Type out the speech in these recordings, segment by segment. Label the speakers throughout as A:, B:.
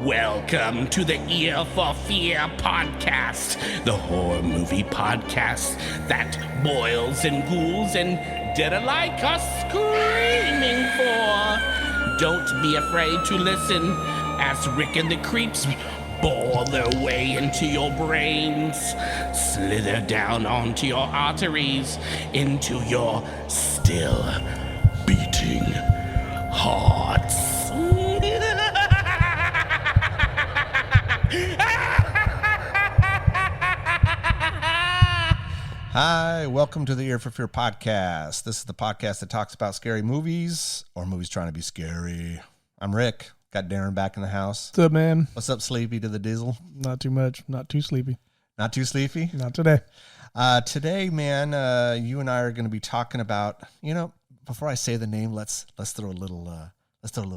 A: Welcome to the Ear for Fear podcast, the horror movie podcast that boils and ghouls and dead alike are screaming for. Don't be afraid to listen as Rick and the creeps bore their way into your brains, slither down onto your arteries, into your still beating hearts.
B: Hi, welcome to the Ear for Fear podcast. This is the podcast that talks about scary movies or movies trying to be scary. I'm Rick. Got Darren back in the house.
C: What's up, man?
B: What's up, Sleepy to the Dizzle?
C: Not too much. Not too sleepy.
B: Not too sleepy?
C: Not today.
B: Today, man, you and I are going to be talking about, before I say the name, let's throw a little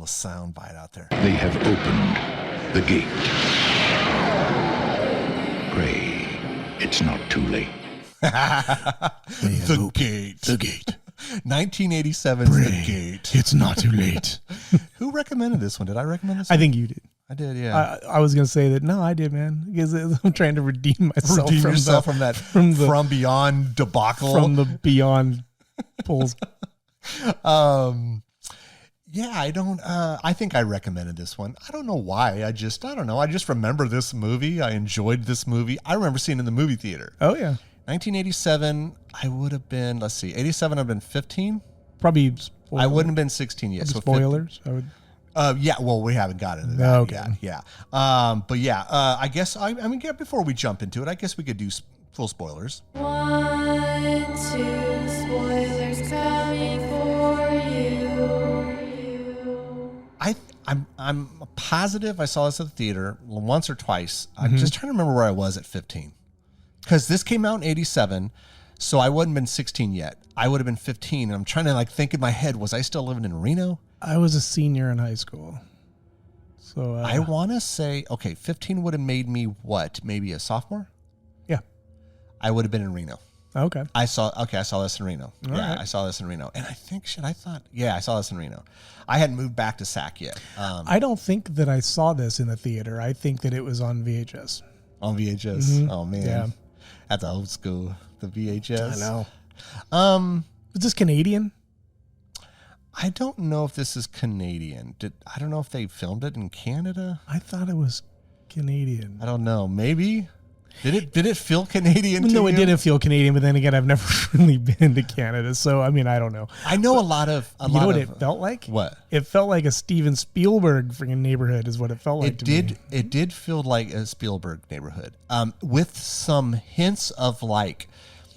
B: sound bite out there.
D: They have opened the gate. Pray, it's not too late.
B: The gate. 1987's
C: Pray,
B: The Gate.
C: It's not too late.
B: Who recommended this one? Did I recommend this
C: I
B: one?
C: think you did.
B: I did, yeah.
C: I was going to say that. No, I did, man. Because I'm trying to redeem myself
B: from beyond debacle.
C: From the beyond pulls.
B: Yeah, I think I recommended this one. I don't know why. I don't know. I just remember this movie. I enjoyed this movie. I remember seeing it in the movie theater.
C: Oh, yeah.
B: 1987, I would have been, 87, I've been 15.
C: Probably.
B: I wouldn't have been 16 yet. So
C: spoilers.
B: 15. Yeah, well, we haven't got into that yet. Yeah. But yeah, I guess, before we jump into it, I guess we could do full spoilers.
E: 1, 2, spoilers coming for you.
B: I'm positive I saw this at the theater once or twice. I'm just trying to remember where I was at 15. Because this came out in 87, so I wouldn't have been 16 yet. I would have been 15. And I'm trying to think in my head, was I still living in Reno?
C: I was a senior in high school. So
B: I want to say, 15 would have made me what? Maybe a sophomore?
C: Yeah.
B: I would have been in Reno.
C: Okay.
B: I saw this in Reno.
C: All right.
B: I saw this in Reno. And I think, I saw this in Reno. I hadn't moved back to Sac yet.
C: I don't think that I saw this in the theater. I think that it was on VHS.
B: On VHS? Mm-hmm. Oh, man. Yeah. At the old school, the VHS.
C: I know. Is this Canadian?
B: I don't know if this is Canadian. I don't know if they filmed it in Canada.
C: I thought it was Canadian.
B: I don't know. Maybe. Did it feel Canadian to you?
C: No, it didn't feel Canadian, but then again, I've never really been to Canada, so I mean, I don't know.
B: I know a lot of
C: it felt like?
B: What?
C: It felt like a Steven Spielberg freaking neighborhood is what it felt like to me.
B: It did feel like a Spielberg neighborhood. With some hints of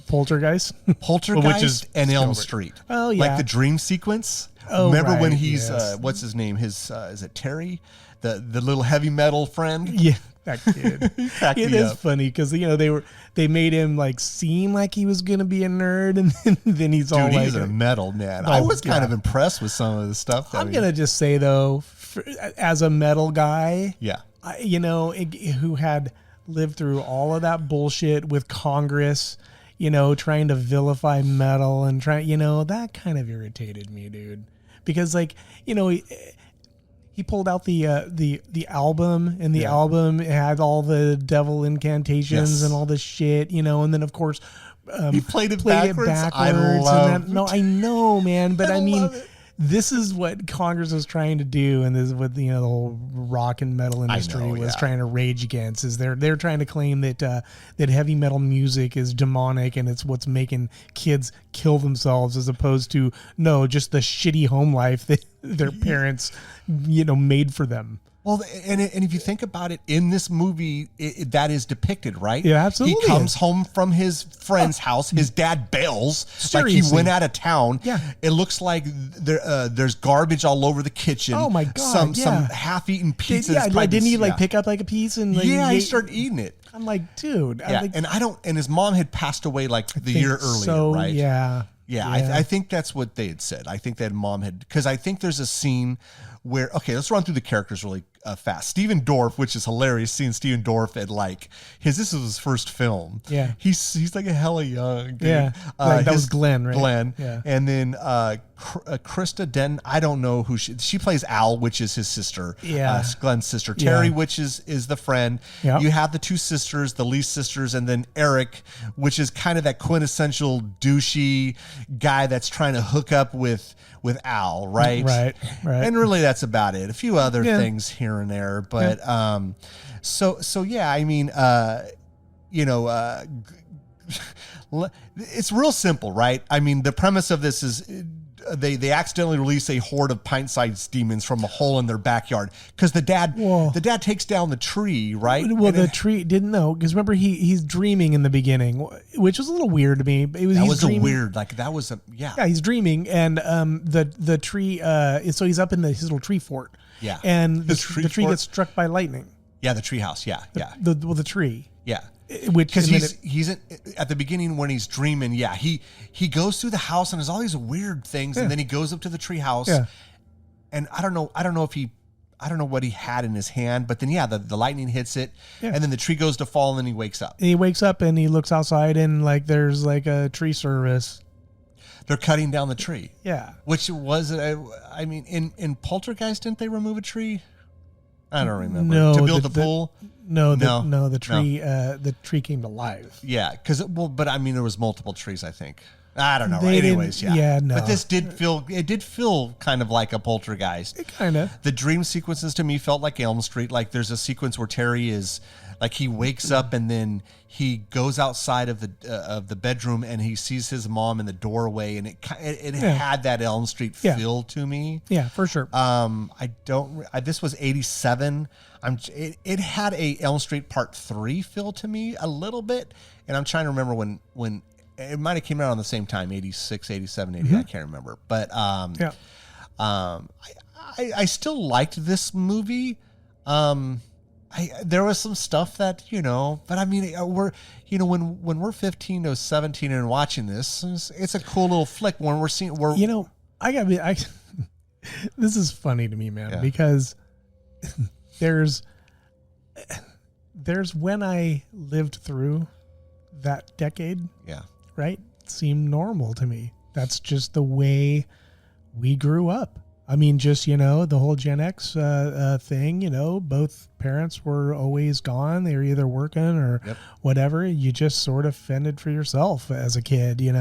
C: Poltergeist,
B: which is and Elm
C: Spielberg.
B: Street.
C: Oh yeah,
B: like the dream sequence.
C: Oh,
B: remember when
C: right,
B: he's
C: yes.
B: What's his name? His is it Terry, the little heavy metal friend?
C: Yeah, that kid. It is funny because they made him seem like he was gonna be a nerd, and then he's all
B: he's a metal man. I was kind of impressed with some of the stuff.
C: I'm gonna just say though, as a metal guy,
B: yeah,
C: who had lived through all of that bullshit with Congress. Trying to vilify metal and that kind of irritated me, dude. Because he pulled out the album, and the album had all the devil incantations and all this shit, and then of course
B: he played it backwards. I
C: know, man, but I mean. This is what Congress was trying to do, and this is what the whole rock and metal industry was trying to rage against. Is they're trying to claim that that heavy metal music is demonic and it's what's making kids kill themselves, as opposed to just the shitty home life that their parents made for them.
B: Well, and if you think about it, in this movie, that is depicted, right?
C: Yeah, absolutely.
B: He comes home from his friend's house. His dad bails.
C: Seriously.
B: Like he went out of town.
C: Yeah.
B: It looks like there's garbage all over the kitchen.
C: Oh, my God,
B: Some half-eaten pizza.
C: Didn't he pick up a piece and
B: he started eating it.
C: I'm like, dude.
B: Yeah, and his mom had passed away the year earlier, right?
C: Yeah.
B: Yeah, I think that's what they had said. I think that mom had, because I think there's a scene where, let's run through the characters really fast. Stephen Dorff, which is hilarious, seeing Stephen Dorff at this is his first film.
C: Yeah.
B: He's like a hella young dude.
C: Yeah. That was Glenn, right?
B: Glenn.
C: Yeah.
B: And then Krista Den. I don't know who she plays. Al, which is his sister.
C: Yeah.
B: Glenn's sister. Terry,
C: Yeah.
B: which is the friend.
C: Yep.
B: You have the two sisters, the Lee sisters, and then Eric, which is kind of that quintessential douchey guy that's trying to hook up with Al, right?
C: Right.
B: And really, that's about it. A few other
C: Yeah.
B: things here and there, but so yeah. I mean, it's real simple, right? I mean, the premise of this is they accidentally release a horde of pint-sized demons from a hole in their backyard because the dad takes down the tree, right?
C: Well, the tree didn't know because remember he's dreaming in the beginning, which was a little weird to me. Yeah, he's dreaming, and the tree. So he's up in his little tree fort.
B: Yeah,
C: and the tree gets struck by lightning.
B: Yeah, the tree house. Yeah.
C: The tree.
B: Yeah.
C: Because
B: he's at the beginning when he's dreaming. Yeah, he goes through the house and there's all these weird things, and then he goes up to the tree house.
C: Yeah.
B: And I don't know what he had in his hand, but then the lightning hits it, and then the tree goes to fall, and then he wakes up.
C: And he wakes up and he looks outside, and like there's like a tree service.
B: They're cutting down the tree.
C: Yeah.
B: Which was, I mean, in Poltergeist, didn't they remove a tree? I don't remember.
C: No,
B: to build the pool.
C: The tree. The tree came to life.
B: Yeah, but I mean, there was multiple trees. I think. I don't know.
C: They
B: Anyways,
C: didn't- yeah, no.
B: But this did feel kind of like a poltergeist.
C: It kind of.
B: The dream sequences to me felt like Elm Street. Like there's a sequence where Terry is, like he wakes up and then he goes outside of the bedroom and he sees his mom in the doorway, and it had that Elm Street feel to me.
C: Yeah, for sure.
B: This was 87. It had a Elm Street Part 3 feel to me a little bit, and I'm trying to remember when it might have came out on the same time, 86, 87, 80, I can't remember. But I still liked this movie. There was some stuff that, but I mean, when we're 15 to 17 and watching this, it's a cool little flick when we're seeing,
C: this is funny to me, man,
B: Yeah.
C: because there's when I lived through that decade,
B: yeah.
C: right? It seemed normal to me. That's just the way we grew up. I mean, just, the whole Gen X thing, both parents were always gone. They were either working or whatever. You just sort of fended for yourself as a kid, you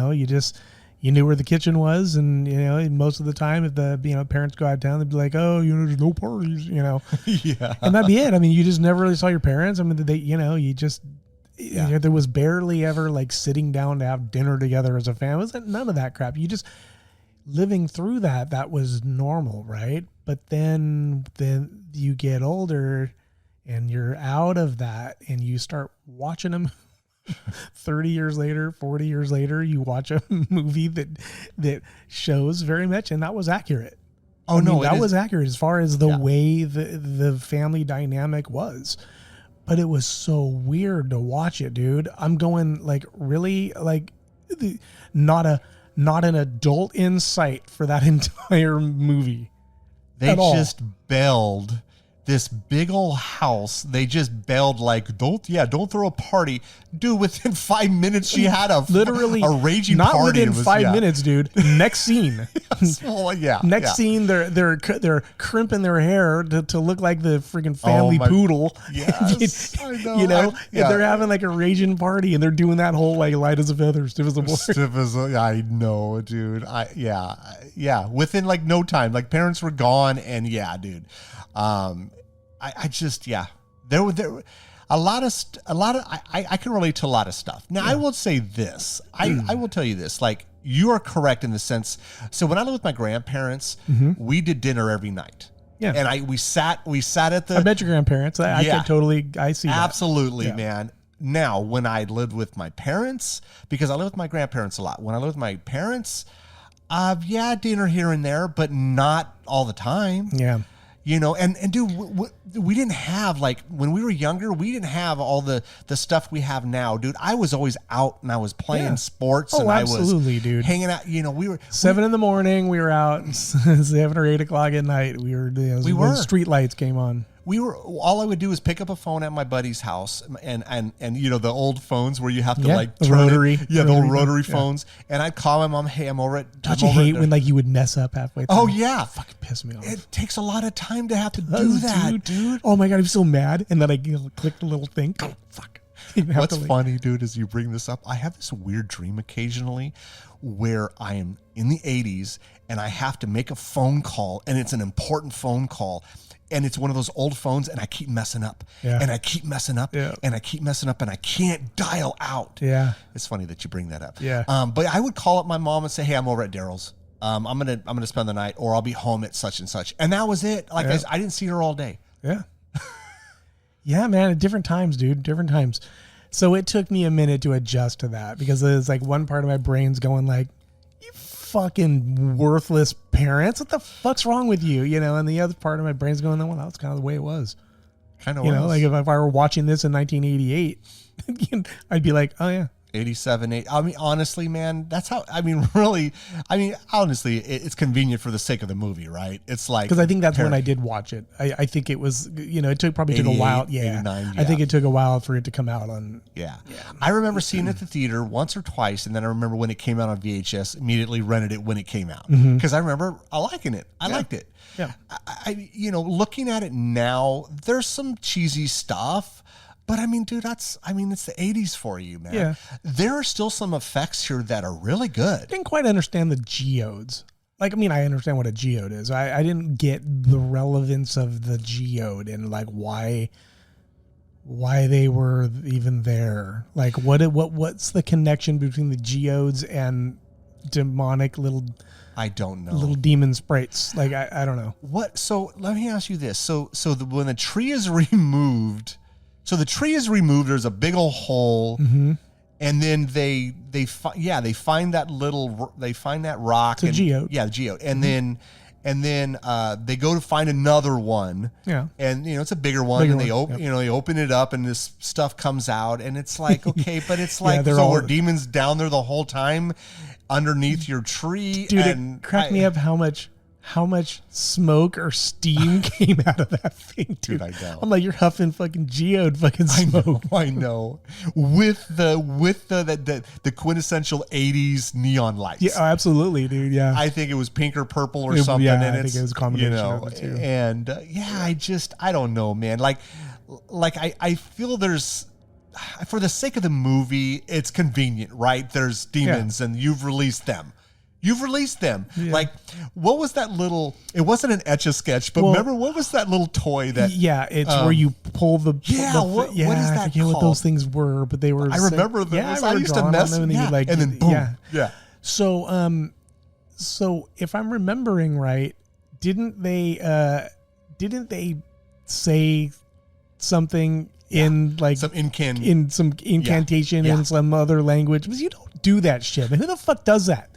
C: knew where the kitchen was. And, most of the time if the, parents go out of town, they'd be like, oh, there's no parties,
B: Yeah.
C: And that'd be it. I mean, you just never really saw your parents. I mean, there was barely ever like sitting down to have dinner together as a family. It was none of that crap. You just living through that was normal, right? But then you get older and you're out of that and you start watching them 30 years later, 40 years later, you watch a movie that shows very much, and that was accurate. That was accurate as far as the way the family dynamic was. But it was so weird to watch it, dude. I'm going like, really, like, not an adult insight for that entire movie.
B: They just bailed this big old house. They just bailed like, don't throw a party. Dude, within 5 minutes she had a raging
C: not
B: party.
C: Not within 5 minutes, dude. Next scene. Next scene, they're crimping their hair to look like the freaking family poodle.
B: Yes, I know.
C: They're having like a raging party and they're doing that whole like light as a feather, stiff as a board.
B: I know, dude. Within like no time, like parents were gone, and dude. There were a lot of I can relate to a lot of stuff. Now, I will say this. I will tell you this. Like, you are correct in the sense. So when I lived with my grandparents, we did dinner every night. Yeah. And we sat at the.
C: I bet your grandparents. I see that.
B: Absolutely, man. Now, when I lived with my parents, because I lived with my grandparents a lot. When I lived with my parents, dinner here and there, but not all the time.
C: Yeah.
B: And dude, we didn't have, like, when we were younger, we didn't have all the stuff we have now, dude. I was always out and I was playing sports, and I was
C: dude.
B: hanging out. We were
C: 7 in the morning. We were out 7 or 8 o'clock at night. We were. When street lights came on.
B: all I would do is pick up a phone at my buddy's house and you know, the old phones where you have to like
C: the
B: turn
C: rotary.
B: it. Yeah, the old rotary phones. And I'd call my mom, hey, I'm over at.
C: Don't you hate when like you would mess up halfway through?
B: Oh yeah.
C: Fucking piss me off.
B: It takes a lot of time to have to do that, dude.
C: Oh my God, I'm so mad. And then I click the little thing. Oh, fuck.
B: What's funny, dude, is you bring this up. I have this weird dream occasionally where I am in the 80s and I have to make a phone call, and it's an important phone call. And it's one of those old phones, and I keep messing up. Yeah. And I keep messing up. Yeah. And I keep messing up, and I can't dial out.
C: Yeah.
B: It's funny that you bring that up.
C: Yeah.
B: But I would call up my mom and say, hey, I'm over at Daryl's. I'm gonna spend the night, or I'll be home at such and such. And that was it. Like I didn't see her all day.
C: Yeah. Yeah, man. At different times, dude. Different times. So it took me a minute to adjust to that, because there's like one part of my brain's going like, you fucking worthless parents. What the fuck's wrong with you? You know, and the other part of my brain's going, well, that's kind of the way it was.
B: Kind of,
C: you know, like if I were watching this in 1988, I'd be like, oh yeah.
B: 87, 8. I mean, honestly, man, that's how, honestly, it's convenient for the sake of the movie, right? It's like,
C: because I think that's when I did watch it. I think it was, you know, it probably took a while. Yeah.
B: 89,
C: I think it took a while for it to come out on.
B: Yeah. I remember seeing it at the theater once or twice. And then I remember when it came out on VHS, immediately rented it when it came out. Because I remember liking it. I liked it.
C: Yeah.
B: I, you know, looking at it now, there's some cheesy stuff. But I mean, dude, it's the 80s for you, man.
C: Yeah.
B: There are still some effects here that are really good.
C: I didn't quite understand the geodes. Like, I mean, I understand what a geode is. I didn't get the relevance of the geode and like why they were even there. Like, what's the connection between the geodes and demonic little?
B: I don't know.
C: Little demon sprites. Like, I don't know.
B: What? So let me ask you this. So when the tree is removed. So the tree is removed. There's a big old hole, and then they find that rock.
C: It's a geode.
B: Yeah, the geode, and then they go to find another one.
C: Yeah,
B: and you know it's a bigger one, and they open it up, and this stuff comes out, and it's like okay, but it's like were demons down there the whole time underneath your tree?
C: Dude,
B: and
C: it cracked me up how much smoke or steam came out of that thing, dude.
B: I know.
C: I'm like, you're huffing fucking geode fucking smoke.
B: I know. With the quintessential 80s neon lights.
C: Yeah, absolutely, dude. Yeah.
B: I think it was pink or purple or something.
C: Yeah,
B: and
C: I think it was a combination of the two.
B: And I don't know, man. Like I feel there's, for the sake of the movie, it's convenient, right? There's demons and you've released them. Yeah. Like, what was that little, it wasn't an Etch-a-Sketch, but remember, what was that little toy that?
C: Yeah, it's where you pull the.
B: What is that
C: I forget
B: called?
C: what those things were, but they were.
B: I remember those.
C: Yeah,
B: I used to mess with them. And then boom. Yeah.
C: So, so if I'm remembering right, didn't they say something in like
B: some
C: incantation in some other language? Because you don't do that shit. Man, who the fuck does that?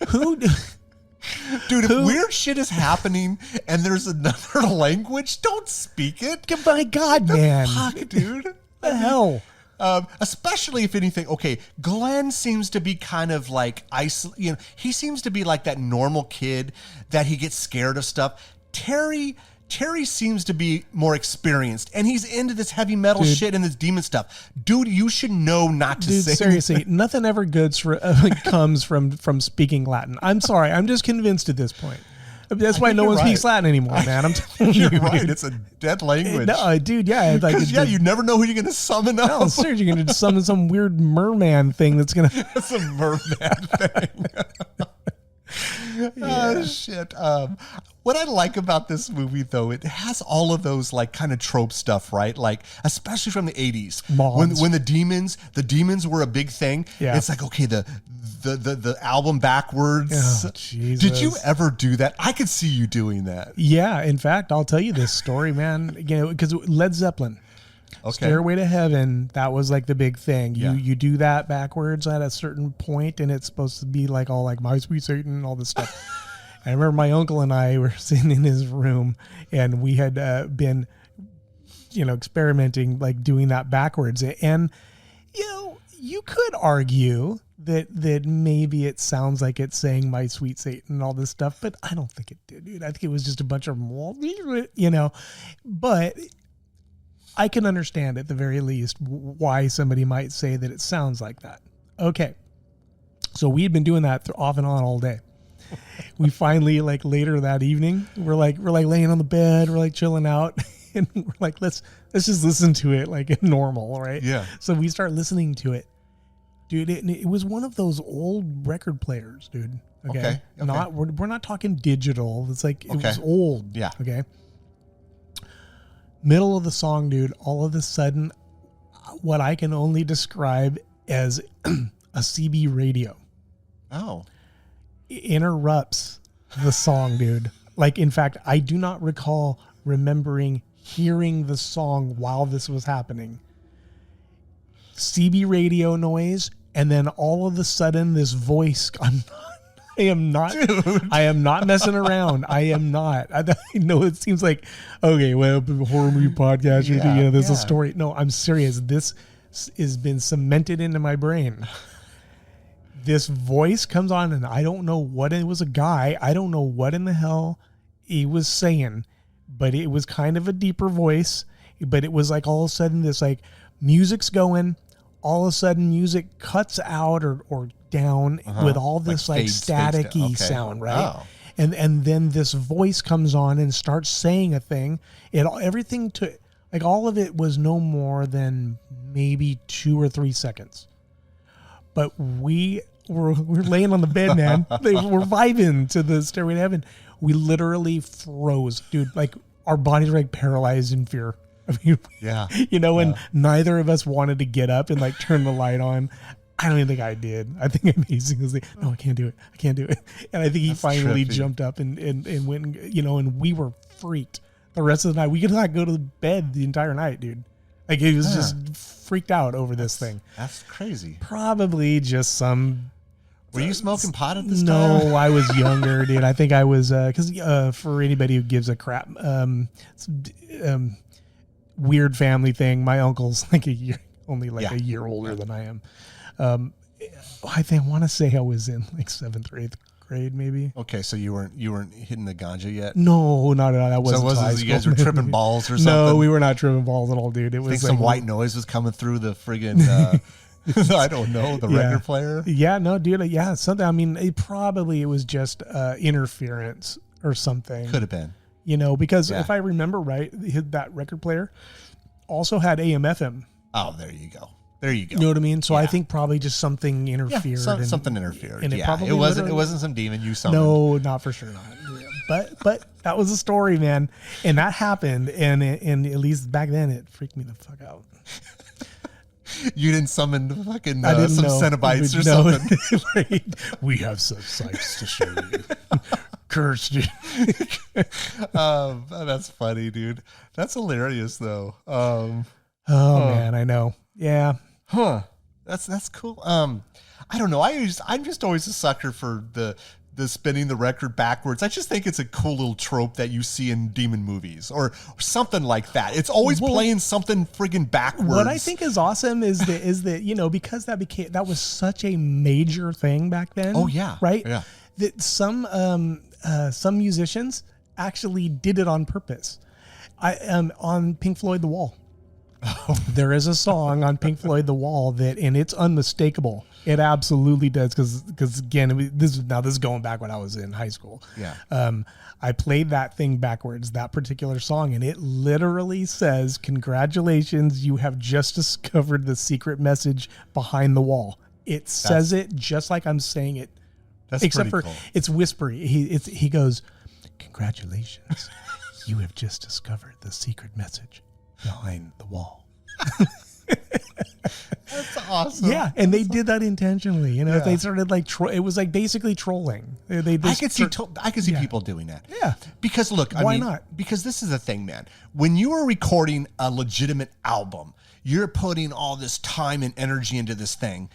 C: Who? Dude,
B: if weird shit is happening and there's another language, don't speak it.
C: My God, man.
B: Fuck, dude.
C: The hell?
B: Especially if anything, okay, Glenn seems to be kind of like he seems to be like that normal kid that he gets scared of stuff. Terry seems to be more experienced, and he's into this heavy metal shit and this demon stuff. Dude, you should know not to say.
C: Seriously, nothing ever good comes from speaking Latin. I'm sorry, I'm just convinced at this point. That's why no one speaks Latin anymore, man. I'm telling you,
B: right.
C: Dude.
B: It's a dead language.
C: No, dude, yeah. Like,
B: you never know who you're going to summon up.
C: No, seriously, you're going to summon some weird merman thing that's going to...
B: That's a merman thing. Oh, shit. What I like about this movie, though, it has all of those like kind of trope stuff, right? Like, especially from the 80s. When the demons were a big thing. Yeah. It's like, okay, the album backwards.
C: Oh, Jesus.
B: Did you ever do that? I could see you doing that.
C: Yeah. In fact, I'll tell you this story, man. You know, because Led Zeppelin. Okay. Stairway to Heaven, that was like the big thing. You do that backwards at a certain point, and it's supposed to be like all like My Sweet Satan and all this stuff. I remember my uncle and I were sitting in his room, and we had been, experimenting, like doing that backwards. And, you could argue that maybe it sounds like it's saying "My Sweet Satan" and all this stuff, but I don't think it did, dude. I think it was just a bunch of, but I can understand at the very least why somebody might say that it sounds like that. Okay. So we had been doing that off and on all day. We finally, like later that evening, we're like laying on the bed, we're like chilling out, and we're like, let's just listen to it like normal, right?
B: Yeah.
C: So we start listening to it, dude. It was one of those old record players, dude. Okay. We're not talking digital. It's like it was old.
B: Yeah.
C: Okay. Middle of the song, dude. All of a sudden, what I can only describe as a CB radio.
B: Oh.
C: Interrupts the song, dude. Like, in fact, I do not recall remembering hearing the song while this was happening. CB radio noise, and then all of a sudden this voice, I am not messing around. I am not. I know it seems like, okay, well, horror movie podcast, there's a story. No, I'm serious. This has been cemented into my brain. This voice comes on, and I don't know what it was. A guy. I don't know what in the hell he was saying, but it was kind of a deeper voice. But it was like all of a sudden this like music's going. All of a sudden music cuts out or down with all this like staticky sound, right? Oh. And then this voice comes on and starts saying a thing. Everything to like all of it was no more than maybe 2 or 3 seconds. But we're laying on the bed, man. We're vibing to the Stairway to Heaven. We literally froze, dude. Like our bodies were like paralyzed in fear. I mean, and neither of us wanted to get up and like turn the light on. I don't even think I did. I think I basically was like, no, I can't do it. And I think he finally jumped up and went, and we were freaked the rest of the night. We could not go to bed the entire night, dude. Like he was just freaked out over this thing.
B: That's crazy.
C: Probably just some.
B: Were you smoking pot at this time?
C: No, I was younger, dude. I think I was because for anybody who gives a crap, weird family thing. My uncle's like a year older than I am. I want to say I was in like 7th or 8th grade, maybe.
B: Okay, so you weren't hitting the ganja yet?
C: No, not at all. That wasn't. So
B: wasn't you guys were tripping balls or something?
C: No, we were not tripping balls at all, dude. It was
B: like some white noise was coming through the friggin'. I don't know, the record player.
C: Yeah, no, dude. Yeah, something. I mean, it was just interference or something.
B: Could have been.
C: Because if I remember right, that record player also had AM/FM.
B: Oh, there you go. You
C: know what I mean? So I think probably just something interfered.
B: Yeah, something interfered.
C: And
B: it wasn't some demon you summoned.
C: No, not for sure not. Yeah. But that was a story, man. And that happened, and at least back then it freaked me the fuck out.
B: You didn't summon fucking some Cenobites or something.
C: Right. We have such sights to show you. Cursed.
B: That's funny, dude. That's hilarious, though.
C: Man, I know. Yeah.
B: Huh. That's cool. I don't know. I'm just always a sucker for the spinning the record backwards. I just think it's a cool little trope that you see in demon movies or something like that. It's always playing something friggin' backwards.
C: What I think is awesome is that because that was such a major thing back then.
B: Oh yeah.
C: Right?
B: Yeah.
C: That some musicians actually did it on purpose. On Pink Floyd The Wall. There is a song on Pink Floyd The Wall and it's unmistakable. It absolutely does because again, this is going back when I was in high school.
B: Yeah.
C: I played that thing backwards, that particular song, and it literally says, "Congratulations, you have just discovered the secret message behind the wall." It says it just like I'm saying it.
B: That's
C: except for
B: cool.
C: It's whispery. He goes, "Congratulations, you have just discovered the secret message behind the wall."
B: That's awesome.
C: Yeah, and they did that intentionally. They started like it was like basically trolling. I
B: could see people doing that.
C: Yeah,
B: because look,
C: why not?
B: Because this is the thing, man. When you are recording a legitimate album, you're putting all this time and energy into this thing.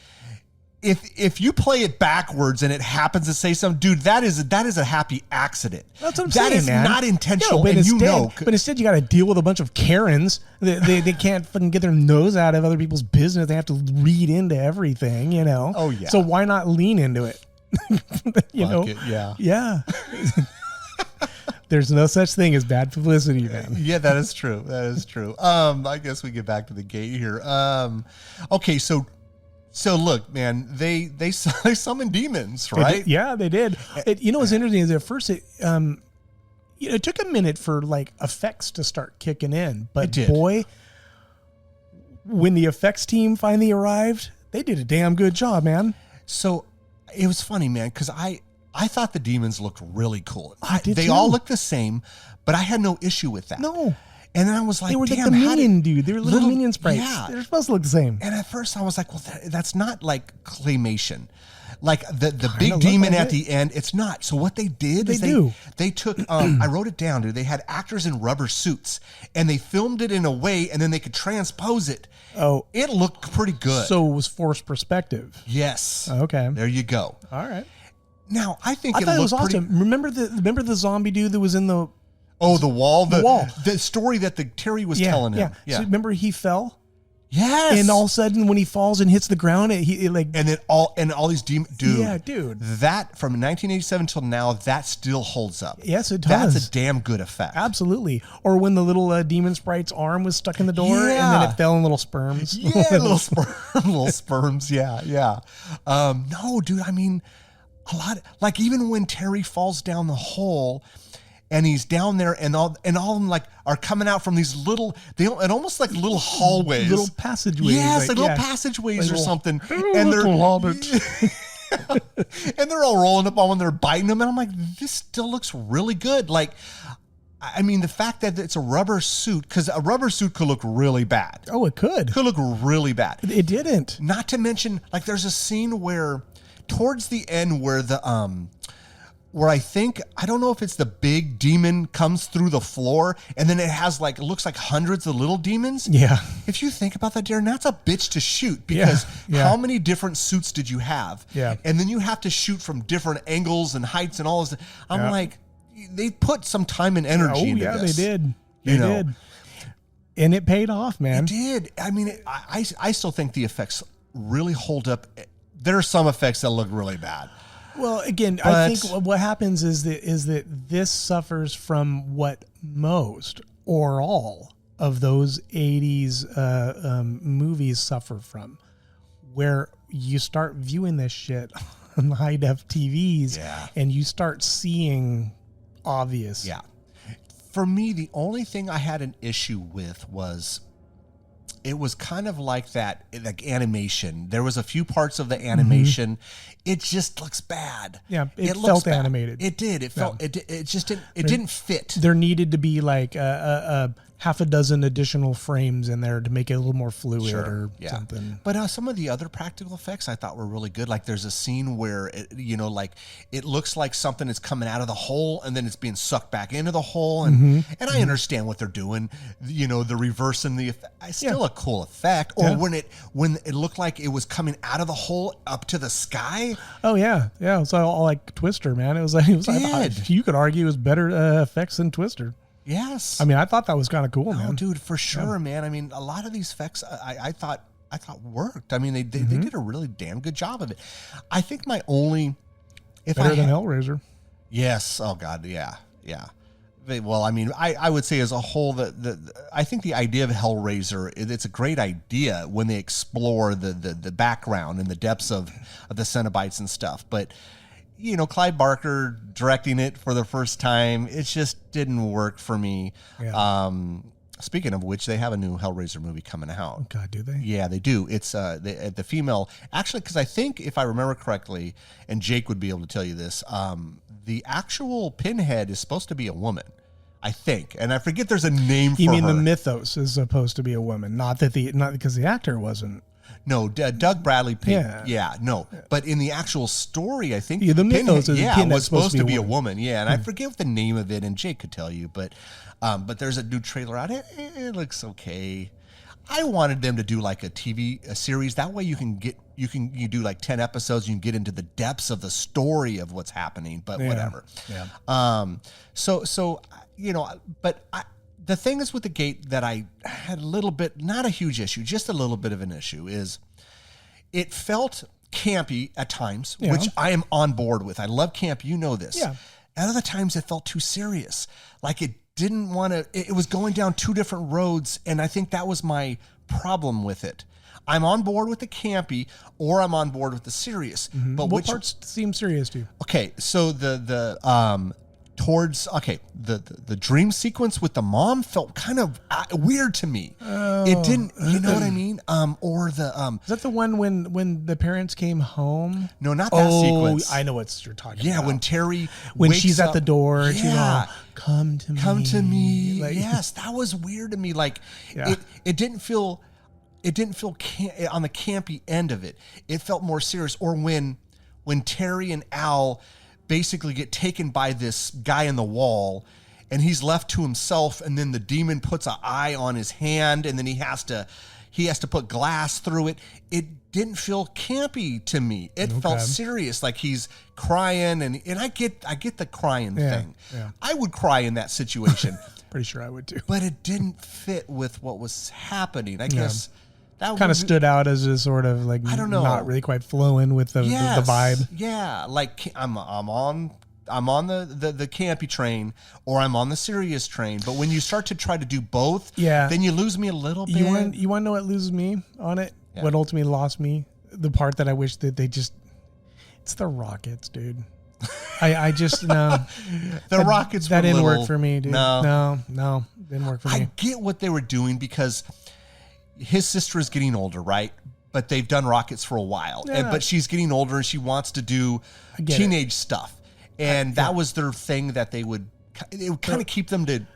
B: if you play it backwards and it happens to say something, dude, that is a happy accident.
C: That's what I'm saying,
B: That is
C: man.
B: not intentional,
C: but
B: and
C: instead, But instead, you got to deal with a bunch of Karens. They can't fucking get their nose out of other people's business. They have to read into everything, you know?
B: Oh, yeah.
C: So why not lean into it? you know?
B: it, yeah.
C: Yeah. There's no such thing as bad publicity, man.
B: Yeah, that is true. That is true. I guess we get back to the gate here. Okay, so look, man, they summoned demons, right?
C: They did. You know what's interesting is at first it took a minute for like effects to start kicking in, but boy, when the effects team finally arrived, they did a damn good job, man.
B: So it was funny, man, because I thought the demons looked really cool.
C: They
B: all looked the same, but I had no issue with that.
C: No.
B: And then I was like,
C: they were
B: damn,
C: like the minion dude. They were little minion sprites.
B: Yeah.
C: They're supposed to look the same.
B: And at first I was like, well, that's not like claymation. Like the big demon at the end, it's not. So what they did is they took, I wrote it down, dude. They had actors in rubber suits and they filmed it in a way and then they could transpose it.
C: Oh.
B: It looked pretty good.
C: So it was forced perspective.
B: Yes.
C: Okay.
B: There you go.
C: All right.
B: Now, I thought
C: it was awesome. Remember the zombie dude that was in the...
B: Oh, the wall?
C: The wall.
B: The story that Terry was telling him.
C: Yeah. So remember he fell?
B: Yes.
C: And all of a sudden when he falls and hits the ground, it like...
B: And then all these demons... Dude.
C: Yeah, dude.
B: That, from 1987 till now, that still holds up.
C: Yes, it does.
B: That's a damn good effect.
C: Absolutely. Or when the little demon sprite's arm was stuck in the door and then it fell in little sperms.
B: Yeah, little sperms. Yeah. No, dude, I mean, a lot... Like, even when Terry falls down the hole... And he's down there, and all of them like are coming out from these little, and almost like little hallways,
C: little passageways.
B: Yes, like little passageways
C: like
B: or something.
C: And they're
B: and they're all rolling up on when they're biting them, and I'm like, this still looks really good. Like, I mean, the fact that it's a rubber suit, because a rubber suit could look really bad.
C: Oh, it could
B: look really bad.
C: It didn't.
B: Not to mention, like, there's a scene where, towards the end, where where I don't know if it's the big demon comes through the floor and then it looks like hundreds of little demons.
C: Yeah.
B: If you think about that, Darren, that's a bitch to shoot because how many different suits did you have?
C: Yeah.
B: And then you have to shoot from different angles and heights and all this. I'm like, they put some time and energy into this.
C: They did. They did. And it paid off, man.
B: It did. I mean, I still think the effects really hold up. There are some effects that look really bad.
C: Well, again, I think what happens is that this suffers from what most or all of those 80s movies suffer from, where you start viewing this shit on high def TVs and you start seeing obvious.
B: Yeah. For me, the only thing I had an issue with was it was kind of like that, like animation. There was a few parts of the animation. It just looks bad.
C: Yeah, it felt animated.
B: It did. It felt. It just didn't. It didn't fit.
C: There needed to be like a half a dozen additional frames in there to make it a little more fluid or something.
B: But some of the other practical effects I thought were really good. Like there's a scene where it looks like something is coming out of the hole and then it's being sucked back into the hole. And I understand what they're doing. The reversing the effect. It's still a cool effect. Or when it looked like it was coming out of the hole up to the sky.
C: Oh yeah. It was all like Twister, man. It was I thought, you could argue it was better effects than Twister.
B: Yes.
C: I mean, I thought that was kind of cool, man.
B: Dude, for sure, man. I mean, a lot of these effects I thought worked. I mean, they did a really damn good job of it. I think my only...
C: Better than Hellraiser.
B: Yes. Oh, God, yeah. Well, I mean, I would say as a whole, I think the idea of Hellraiser, it's a great idea when they explore the background and the depths of the Cenobites and stuff. But... Clive Barker directing it for the first time, it just didn't work for me. Yeah. Speaking of which, they have a new Hellraiser movie coming out.
C: Oh, God, do they?
B: Yeah, they do. It's the female, actually, because I think, if I remember correctly, and Jake would be able to tell you this, the actual Pinhead is supposed to be a woman. I think, and I forget there's a name for her.
C: You mean the mythos is supposed to be a woman, not because the actor wasn't.
B: No, Doug Bradley. No. But in the actual story, I think
C: the mythos
B: was supposed to be a woman. Yeah, and I forget the name of it, and Jake could tell you. But there's a new trailer out. It looks okay. I wanted them to do like a series. That way you can get you do like 10 episodes, you can get into the depths of the story of what's happening, but whatever.
C: Yeah.
B: So the thing is with the gate that I had a little bit, not a huge issue, just a little bit of an issue, is it felt campy at times, which I am on board with. I love camp. You know this.
C: Yeah.
B: At other times it felt too serious. Like it didn't want to, it was going down two different roads. And I think that was my problem with it. I'm on board with the campy or I'm on board with the serious.
C: Mm-hmm.
B: But
C: what parts seem serious to you?
B: Okay. So the dream sequence with the mom felt kind of weird to me. It didn't, you know what I mean? Or the
C: is that the one when the parents came home?
B: No, not that sequence.
C: I know what you're talking about.
B: Yeah, when Terry
C: when
B: wakes
C: she's
B: up,
C: at the door and she's all, come to me. Like,
B: yes, that was weird to me. Like it didn't feel on the campy end of it. It felt more serious. Or when Terry and Al basically get taken by this guy in the wall and he's left to himself, and then the demon puts an eye on his hand and then he has to put glass through it. It didn't feel campy to me. It felt serious, like he's crying and I get the crying thing.
C: Yeah.
B: I would cry in that situation.
C: Pretty sure I would too.
B: But it didn't fit with what was happening. I guess that
C: kind of stood out as a sort of like,
B: I don't know,
C: not really quite flowing with the vibe.
B: Yeah, like I'm on the campy train or I'm on the serious train. But when you start to try to do both, then you lose me a little bit.
C: You want to know what loses me on it? Yeah. What ultimately lost me? The part that I wish that it's the rockets, dude. I just no.
B: The rockets
C: that didn't
B: work
C: for me, dude. No, didn't work for me.
B: I get what they were doing because his sister is getting older, right? But they've done rockets for a while, but she's getting older and she wants to do teenage stuff, and that was their thing that it would kind of keep them to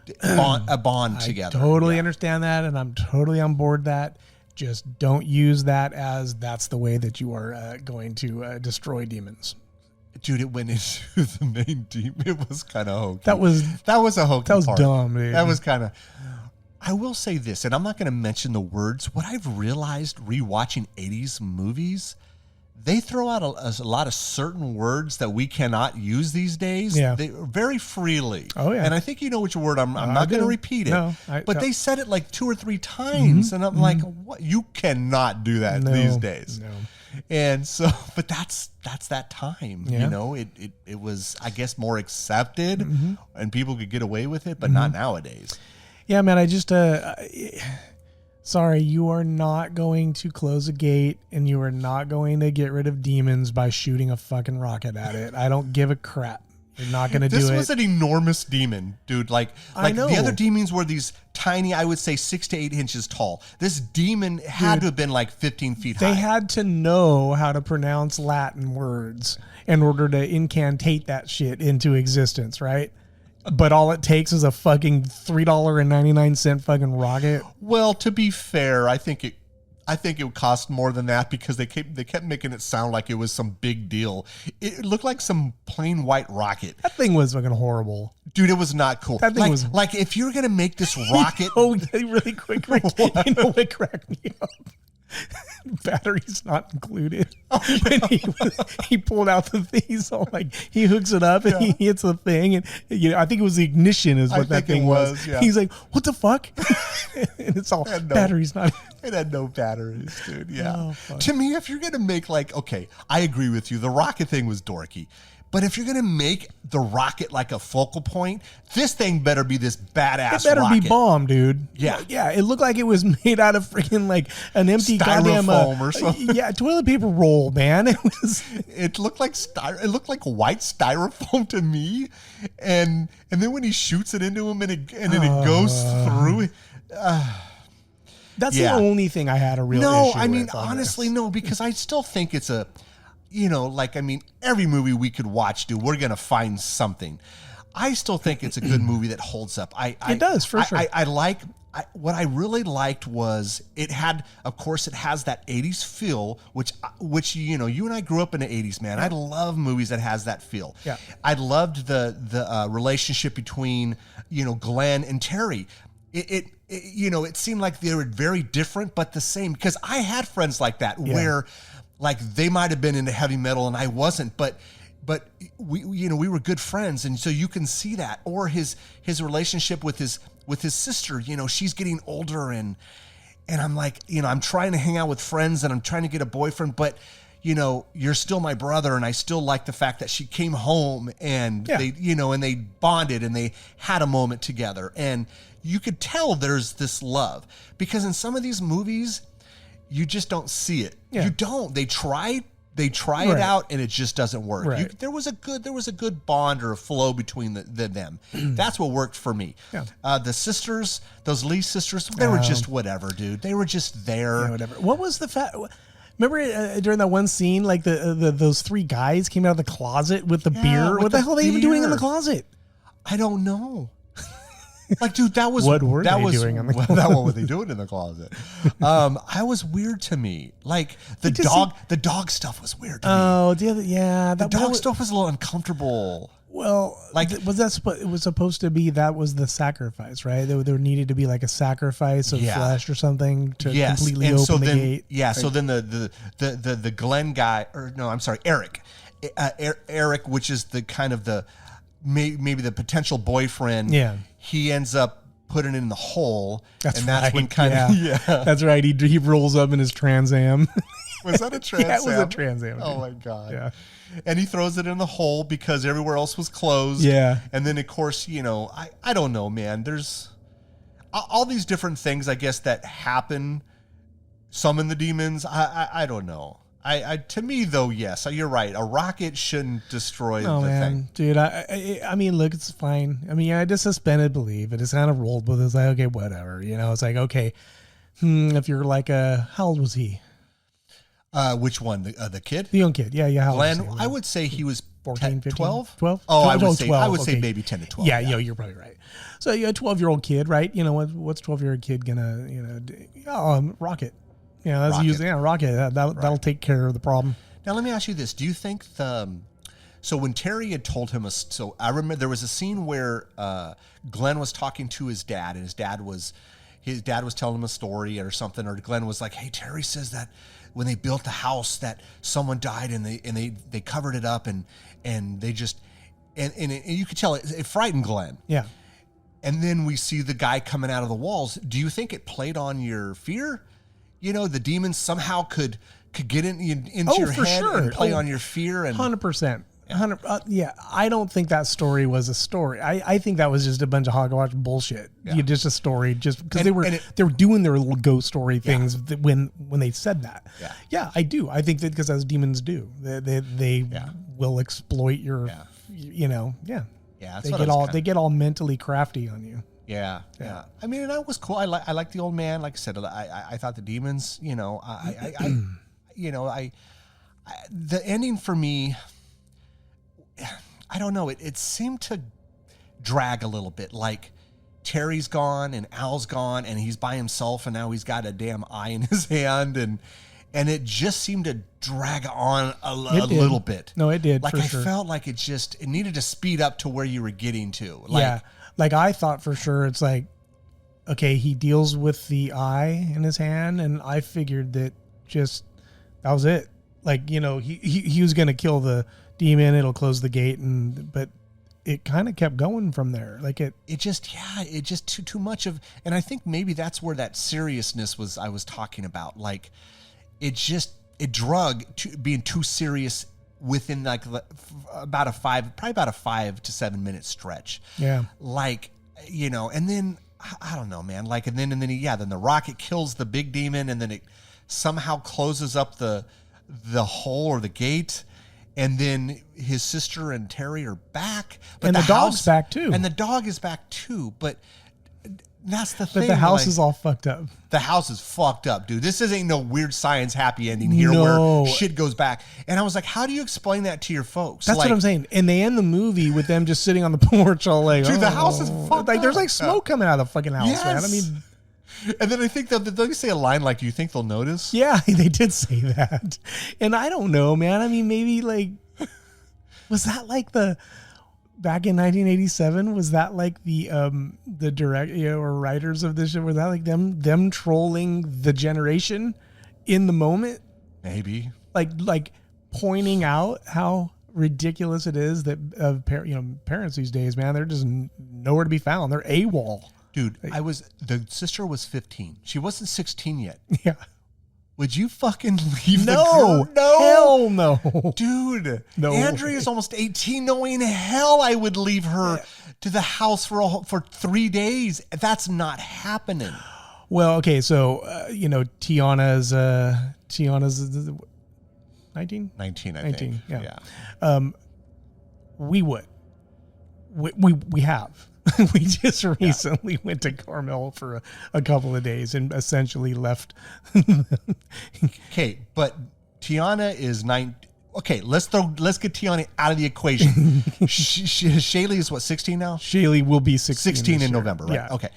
B: bond together.
C: I totally understand that, and I'm totally on board that. Just don't use that as that's the way that you are going to destroy demons.
B: Dude, it went into the main demon. It was kind of hokey.
C: That was
B: a hokey.
C: That was
B: part.
C: dumb, dude.
B: That was kind of. I will say this, and I'm not going to mention the words. What I've realized rewatching 80s movies, they throw out a lot of certain words that we cannot use these days. Very freely.
C: Oh, yeah.
B: And I think you know which word. I'm not going to repeat it.
C: No,
B: but they said it like 2 or 3 times. And I'm like, what? You cannot do that these days.
C: No.
B: And so, but that's that time, you know, it was, I guess, more accepted and people could get away with it, but not nowadays.
C: Yeah, man, I just, sorry, you are not going to close a gate and you are not going to get rid of demons by shooting a fucking rocket at it. I don't give a crap. You're not going to do it.
B: This was an enormous demon, dude. Like the other demons were these tiny, I would say 6 to 8 inches tall. This demon had to have been like 15 feet high.
C: They had to know how to pronounce Latin words in order to incantate that shit into existence, right? But all it takes is a fucking $3.99 fucking rocket.
B: Well, to be fair, I think it would cost more than that because they kept making it sound like it was some big deal. It looked like some plain white rocket.
C: That thing was fucking horrible.
B: Dude, it was not cool.
C: That thing was
B: like if you're gonna make this rocket.
C: Oh, really quick, Rick. You know what cracked me up? Batteries not included. Oh, yeah. When he pulled out the thing, he's all like, he hooks it up and he hits the thing, and I think it was the ignition is what that thing was.
B: Yeah.
C: He's like, what the fuck? And it's all batteries not.
B: It had no batteries, dude. Yeah.
C: Oh,
B: to me, if you're gonna make okay, I agree with you. The rocket thing was dorky. But if you're going to make the rocket like a focal point, this thing better be this badass
C: It better
B: rocket.
C: be bomb, dude.
B: Yeah.
C: Yeah, it looked like it was made out of freaking like an empty
B: Styrofoam
C: goddamn
B: or something.
C: Yeah, toilet paper roll, man.
B: It looked like white styrofoam to me. And then when he shoots it into him and then it goes through.
C: That's the only thing I had a real issue with.
B: No, I mean, honestly, no, because I still think it's every movie we could watch, dude, we're going to find something. I still think it's a good movie that holds up.
C: It does, for sure.
B: What I really liked was it has that 80s feel, which you and I grew up in the 80s, man. I love movies that has that feel.
C: Yeah.
B: I loved the relationship between, Glenn and Terry. It seemed like they were very different, but the same, because I had friends like that where Like they might have been into heavy metal and I wasn't, but we were good friends, and so you can see that. Or his relationship with his sister, she's getting older, and I'm like, I'm trying to hang out with friends and I'm trying to get a boyfriend, but you're still my brother, and I still like the fact that she came home and they, and they bonded and they had a moment together, and you could tell there's this love, because in some of these movies you just don't see it. You don't. They try it out and it just doesn't work.
C: Right.
B: There was a good bond or a flow between them. That's what worked for me. Yeah. The sisters, those Lee sisters, they were just whatever, dude. They were just there.
C: Yeah, whatever. What was the fact? Remember during that one scene, like those three guys came out of the closet with the beer. What the hell are they even doing in the closet?
B: I don't know. Like, dude, that was
C: what were they doing in the closet?
B: What were they doing in the closet? I was weird to me. Like the dog stuff was weird to me.
C: Oh, the
B: dog stuff was a little uncomfortable.
C: Well, like it was supposed to be, that was the sacrifice, right? There needed to be like a sacrifice of flesh or something to completely open the gate.
B: Yeah. Right. So then the Glenn guy, Eric, Eric, which is the kind of the maybe the potential boyfriend. Yeah. He ends up putting it in the hole. That's when kind of
C: That's right. He rolls up in his Trans Am.
B: Was that a Trans Am?
C: Yeah, it was a Trans Am.
B: Oh my God.
C: Yeah.
B: And he throws it in the hole because everywhere else was closed. Yeah. And then of course, I don't know, man. There's all these different things, I guess, that happen. Summon the demons. I don't know. To me though, yes, you're right. A rocket shouldn't destroy the thing.
C: Dude, I mean, look, it's fine. I mean, I just suspended belief. I just kind of rolled with it. It's like, okay, whatever. It's like, okay, if you're like how old was he?
B: Which one? The kid?
C: The young kid. Yeah. How
B: Glenn,
C: old was he?
B: I would say he was
C: 14, 15?
B: 12?
C: 12?
B: Oh, I would
C: 12.
B: say maybe 10 to 12.
C: Yeah, you're probably right. So you're a 12-year-old kid, right? What's 12-year-old kid gonna, rocket. Yeah, that's
B: rocket.
C: using rocket. That'll take care of the problem.
B: Now let me ask you this: do you think so when Terry had told him so I remember there was a scene where Glenn was talking to his dad, and his dad was telling him a story or something, or Glenn was like, "Hey, Terry says that when they built the house that someone died and they covered it up and they just and you could tell it frightened Glenn." Yeah. And then we see the guy coming out of the walls. Do you think it played on your fear? The demons somehow could get into your head and play on your fear. And
C: 100%. I don't think that story was a story. I think that was just a bunch of hogwash bullshit. Yeah. Just a story, just because they were doing their little ghost story things when they said that. Yeah, I do. I think that because as demons do, they will exploit your, Yeah, they get all mentally crafty on you.
B: Yeah. I mean, and that was cool. I like the old man. Like I said, I thought the demons. The ending for me, I don't know. It seemed to drag a little bit. Like Terry's gone and Al's gone, and he's by himself, and now he's got a damn eye in his hand, and it just seemed to drag on a little bit.
C: No, it did.
B: Like
C: I
B: felt like it needed to speed up to where you were getting to.
C: Like I thought for sure it's like, okay, he deals with the eye in his hand, and I figured that that was it. Like, he was going to kill the demon, it'll close the gate, but it kind of kept going from there. Like it just too much of, and I think maybe that's where that seriousness I was talking about. Like it drug to being too serious within like about a 5 to 7 minute stretch. Yeah. Like, and then I don't know, man. Like, and then the rocket kills the big demon, and then it somehow closes up the hole or the gate. And then his sister and Terry are back. But the dog's back too.
B: And the dog is back too. But that's the thing.
C: But the house is all fucked up.
B: The house is fucked up, dude. This ain't no weird science happy ending here where shit goes back. And I was like, how do you explain that to your folks?
C: That's what I'm saying. And they end the movie with them just sitting on the porch all like,
B: dude, the house is fucked up.
C: There's like smoke coming out of the fucking house, man. I mean...
B: And then I think don't they say a line like, do you think they'll notice?
C: Yeah, they did say that. And I don't know, man. I mean, maybe like, was that like back in 1987, was that like the direct, or writers of this shit, was that like them trolling the generation in the moment?
B: Maybe.
C: like pointing out how ridiculous it is that parents these days, man, they're just nowhere to be found. They're AWOL.
B: Dude, the sister was 15. She wasn't 16 yet.
C: Yeah.
B: Would you fucking leave
C: No,
B: the girl?
C: hell no.
B: Dude,
C: No.
B: Andrea's almost 18. No way in hell I would leave her to the house for 3 days. That's not happening.
C: Well, okay, so Tiana's 19?
B: 19, I
C: 19,
B: think.
C: yeah. We would. We have. We just recently went to Carmel for a couple of days and essentially left.
B: Okay, but Tiana is 9. Okay, let's get Tiana out of the equation. Shaylee is what, 16 now?
C: Shaylee will be 16
B: in
C: year.
B: November, right?
C: Yeah.
B: Okay.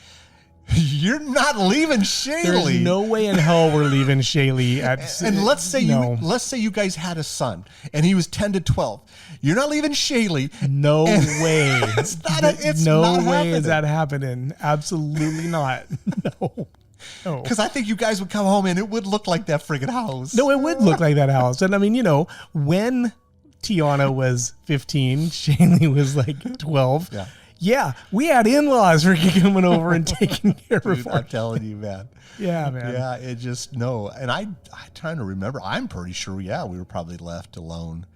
B: You're not leaving Shaylee.
C: There's no way in hell we're leaving Shaylee at.
B: And let's say you guys had a son and he was 10 to 12. You're not leaving Shaylee.
C: No way.
B: It's not
C: way is that happening. Absolutely not. No.
B: Because I think you guys would come home and it would look like that friggin' house.
C: No, it would look like that house. And I mean, when Tiana was 15, Shaylee was like 12.
B: Yeah.
C: Yeah, we had in-laws coming over and taking care of
B: Dude,
C: her.
B: I'm telling you, man.
C: Yeah, man.
B: Yeah, it just, no. And I'm trying to remember. I'm pretty sure, we were probably left alone,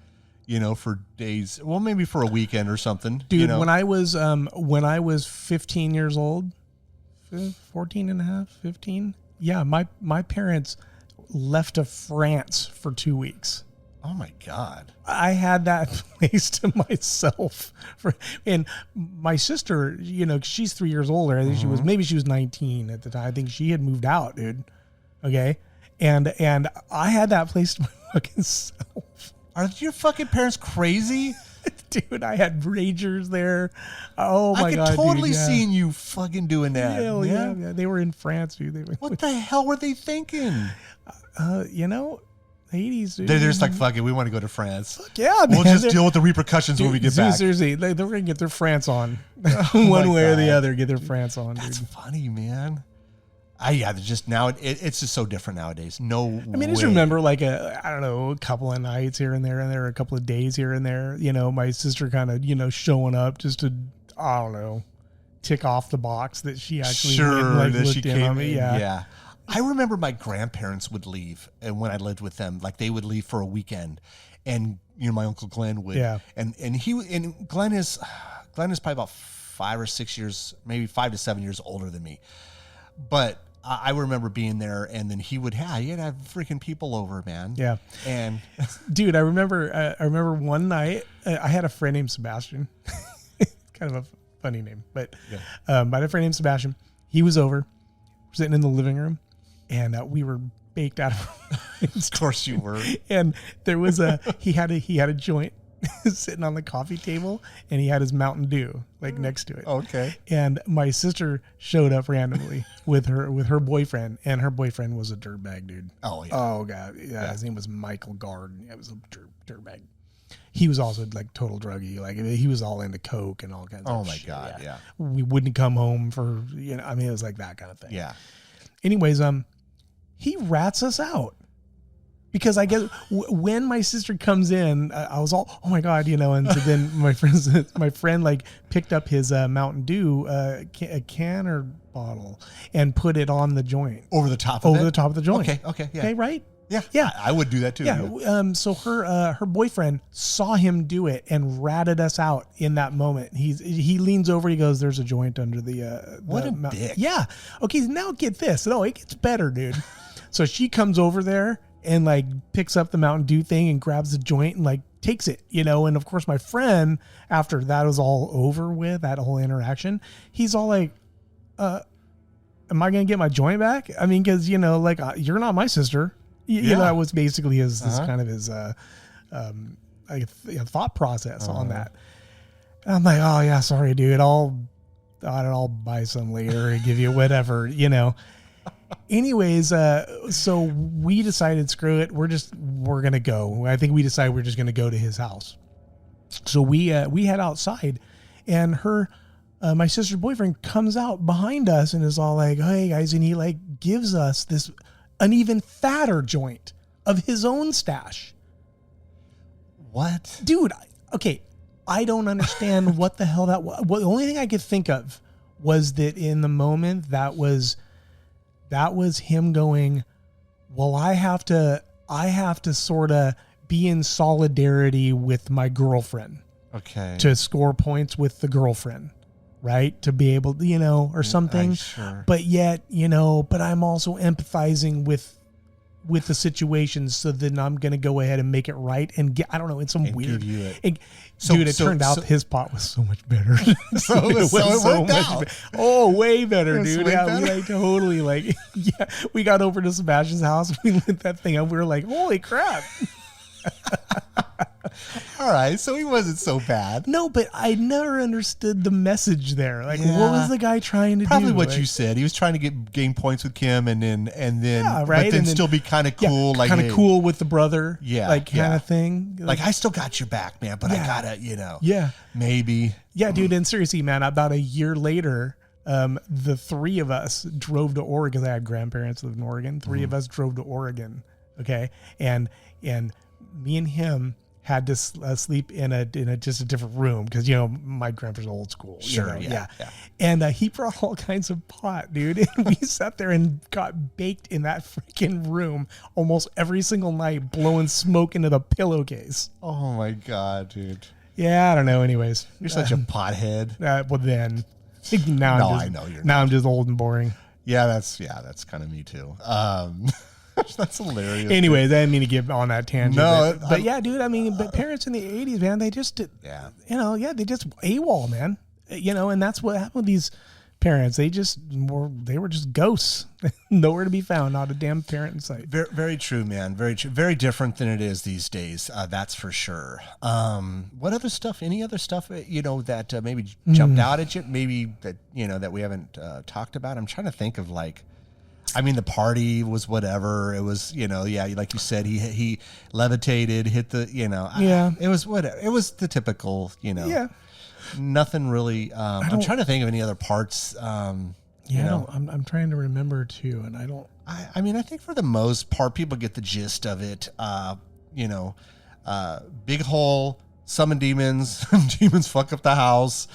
B: for days. Well, maybe for a weekend or something.
C: Dude, when I was 15 years old, 14 and a half, 15. Yeah, my parents left to France for 2 weeks.
B: Oh my God.
C: I had that place to myself and my sister, she's 3 years older. I think she was 19 at the time. I think she had moved out, dude. Okay. And I had that place to my fucking self.
B: Are your fucking parents crazy?
C: Dude, I had ragers there. Oh my God.
B: I could totally
C: dude, yeah.
B: see you fucking doing that.
C: Hell yeah. They were in France, dude.
B: What the hell were they thinking?
C: 80s, dude.
B: They're just like, fuck it, we want to go to France.
C: Fuck yeah, man.
B: We'll just deal with the repercussions when we get back.
C: Seriously, they're going to get their France on. One way or the other, get their France on, dude.
B: That's funny, man. Just now, it's just so different nowadays. No way.
C: I mean, I just remember like a couple of nights here and there, a couple of days here and there, my sister kind of, showing up just to, I don't know, tick off the box that she actually looked in on me.
B: Yeah. I remember my grandparents would leave, and when I lived with them, like they would leave for a weekend, and my uncle Glenn would, and Glenn is probably about 5 or 6 years, maybe 5 to 7 years older than me, but I remember being there, and then he'd have freaking people over, man. Yeah, and
C: dude, I remember one night I had a friend named Sebastian, kind of a funny name, but I had a friend named Sebastian. He was over, sitting in the living room. And we were baked out of
B: course you were.
C: And there was he had a joint sitting on the coffee table, and he had his Mountain Dew next to it.
B: Okay.
C: And my sister showed up randomly with her boyfriend, and her boyfriend was a dirtbag, dude.
B: Oh yeah.
C: Oh God. Yeah. His name was Michael Gard. It was a dirtbag. He was also like total druggie. Like he was all into coke and all kinds of shit.
B: Oh my God. Yeah.
C: We wouldn't come home for, I mean, it was like that kind of thing.
B: Yeah.
C: Anyways, he rats us out because I guess when my sister comes in, I was all, oh my God, and so then my friend picked up his Mountain Dew, a can or bottle, and put it on the joint
B: over the top of
C: the joint.
B: Okay. Yeah.
C: Okay. Right.
B: Yeah. I would do that too.
C: Yeah. So her boyfriend saw him do it and ratted us out in that moment. He leans over. He goes, "There's a joint under the."
B: What a dick.
C: Yeah. Okay. Now get this. No, it gets better, dude. So she comes over there and picks up the Mountain Dew thing and grabs the joint and takes it, and of course my friend, after that was all over with, that whole interaction, he's all like, am I going to get my joint back? I mean, cause you're not my sister. That was basically his kind of his, thought process on that. And I'm like, oh yeah, sorry dude. I'll buy some later and give you whatever, Anyways, so we decided, screw it. We're going to go. I think we decided we're just going to go to his house. So we head outside, and my sister's boyfriend comes out behind us and is all like, hey guys. And he gives us an even fatter joint of his own stash.
B: What?
C: Dude, okay, I don't understand what the hell that was. Well, the only thing I could think of was that in the moment that was him going, well, I have to sort of be in solidarity with my girlfriend.
B: Okay.
C: To score points with the girlfriend, right? To be able, or something.
B: Sure.
C: But yet, but I'm also empathizing with the situation, so then I'm going to go ahead and make it right and get, I don't know, it's some weird.
B: Give you
C: it turned out his pot was so much better.
B: it worked out.
C: Oh, way better,
B: It was
C: dude.
B: way
C: Yeah,
B: better.
C: we totally we got over to Sebastian's house. We lit that thing up. We were like, holy crap.
B: All right, so he wasn't so bad.
C: No, but I never understood the message there. Like,
B: Yeah.
C: what was the guy trying to do?
B: Probably what
C: Like,
B: you said. He was trying to gain points with Kim, and then
C: Yeah, right.
B: but then
C: And then-
B: still be kind of cool, like
C: kind of
B: hey,
C: cool with the brother,
B: Yeah,
C: like kind
B: yeah.
C: of thing.
B: Like I still got your back, man, but I
C: Yeah.
B: gotta,
C: Yeah,
B: maybe.
C: yeah, dude. And seriously, man, about a year later, the three of us drove to Oregon. I had grandparents that live in Oregon. Three of us drove to Oregon. Okay, and me and him had to sleep in a just a different room because my grandpa's old school.
B: Sure,
C: yeah.
B: yeah.
C: And he brought all kinds of pot, dude. And we sat there and got baked in that freaking room almost every single night, blowing smoke into the pillowcase.
B: Oh my god, dude,
C: Yeah, I don't know. Anyways,
B: you're such a pothead.
C: well then, now
B: No,
C: I'm just,
B: I know you're
C: now
B: not.
C: I'm just old and boring.
B: Yeah, that's kind of me too. That's hilarious.
C: Anyways, I didn't mean to get on that tangent.
B: No,
C: but yeah, dude. I mean, but parents in the '80s, man, they just did.
B: Yeah.
C: They just AWOL, man. And that's what happened with these parents. They were just ghosts, nowhere to be found, not a damn parent in sight.
B: Very, very true, man. Very true. Very different than it is these days. That's for sure. What other stuff? Any other stuff? That maybe jumped out at you? Maybe that that we haven't talked about. I'm trying to think of the party was whatever. It was, like you said, he levitated, hit the,
C: Yeah.
B: it was whatever. It was the typical,
C: Yeah.
B: nothing really. I'm trying to think of any other parts.
C: I'm trying to remember too, and I don't.
B: I think for the most part, people get the gist of it. Big hole, summon demons, demons fuck up the house.